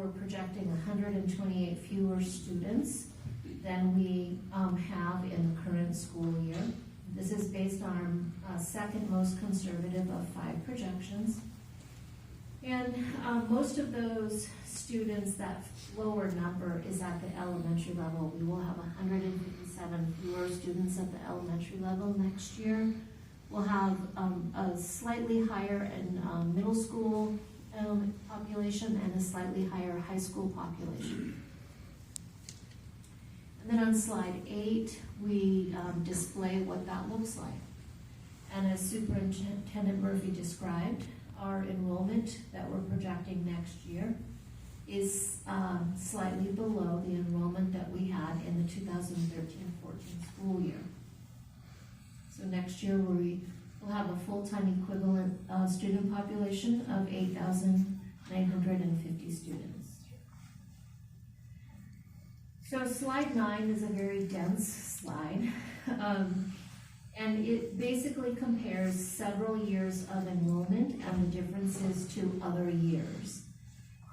we're projecting 128 fewer students than we have in the current school year. This is based on our second most conservative of 5 projections. And most of those students, that lower number is at the elementary level. We will have 157 fewer students at the elementary level next year. We'll have a slightly higher in middle school population and a slightly higher high school population. And then on slide 8, we display what that looks like. And as Superintendent Murphy described, our enrollment that we're projecting next year is slightly below the enrollment that we had in the 2013-14 school year. So next year we will have a full-time equivalent student population of 8,950 students. So slide 9 is a very dense slide. And it basically compares several years of enrollment and the differences to other years.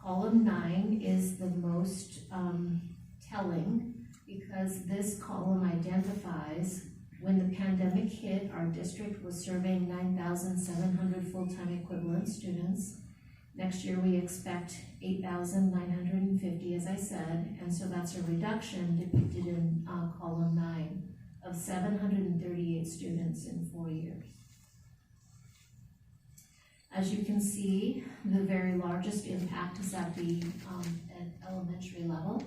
Column 9 is the most telling because this column identifies when the pandemic hit, our district was serving 9,700 full-time equivalent students. Next year we expect 8,950, as I said, and so that's a reduction depicted in column 9. Of 738 students in 4 years. As you can see, the very largest impact is at the elementary level,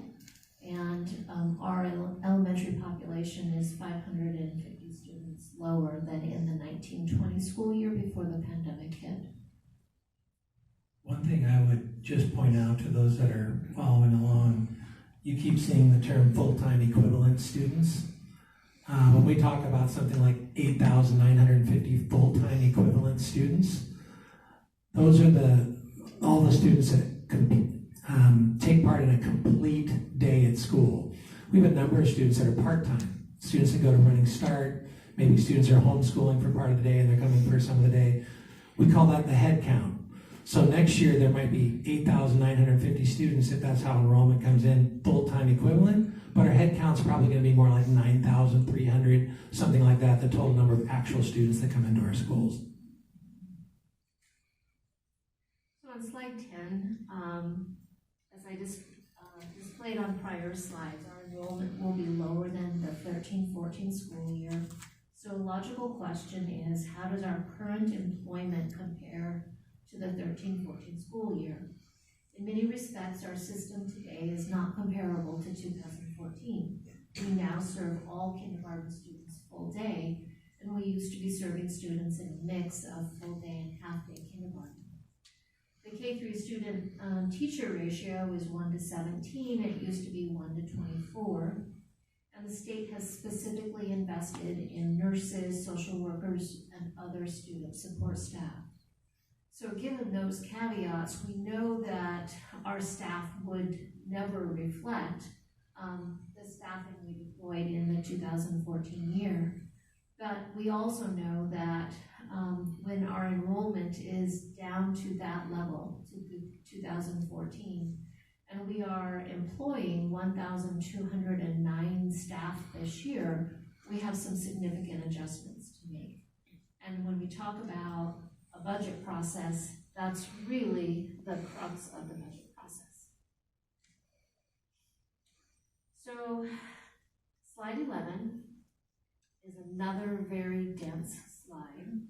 and our elementary population is 550 students lower than in the 1920 school year before the pandemic hit. One thing I would just point out to those that are following along, you keep seeing the term full-time equivalent students. When we talk about something like 8,950 full-time equivalent students, those are all the students that take part in a complete day at school. We have a number of students that are part-time, students that go to Running Start, maybe students are homeschooling for part of the day and they're coming for some of the day. We call that the head count. So next year there might be 8,950 students if that's how enrollment comes in, full-time equivalent. But our head count's probably going to be more like 9,300, something like that, the total number of actual students that come into our schools. So on slide 10, as I displayed on prior slides, our enrollment will be lower than the 13-14 school year. So a logical question is, how does our current employment compare to the 13-14 school year? In many respects, our system today is not comparable to 2014. We now serve all kindergarten students full day, and we used to be serving students in a mix of full day and half day kindergarten. The K-3 student teacher ratio is 1:17. It used to be 1:24. And the state has specifically invested in nurses, social workers, and other student support staff. So given those caveats, we know that our staff would never reflect the staffing we deployed in the 2014 year. But we also know that when our enrollment is down to that level, to 2014, and we are employing 1,209 staff this year, we have some significant adjustments to make. And when we talk about a budget process, that's really the crux of the budget process. So slide 11 is another very dense slide.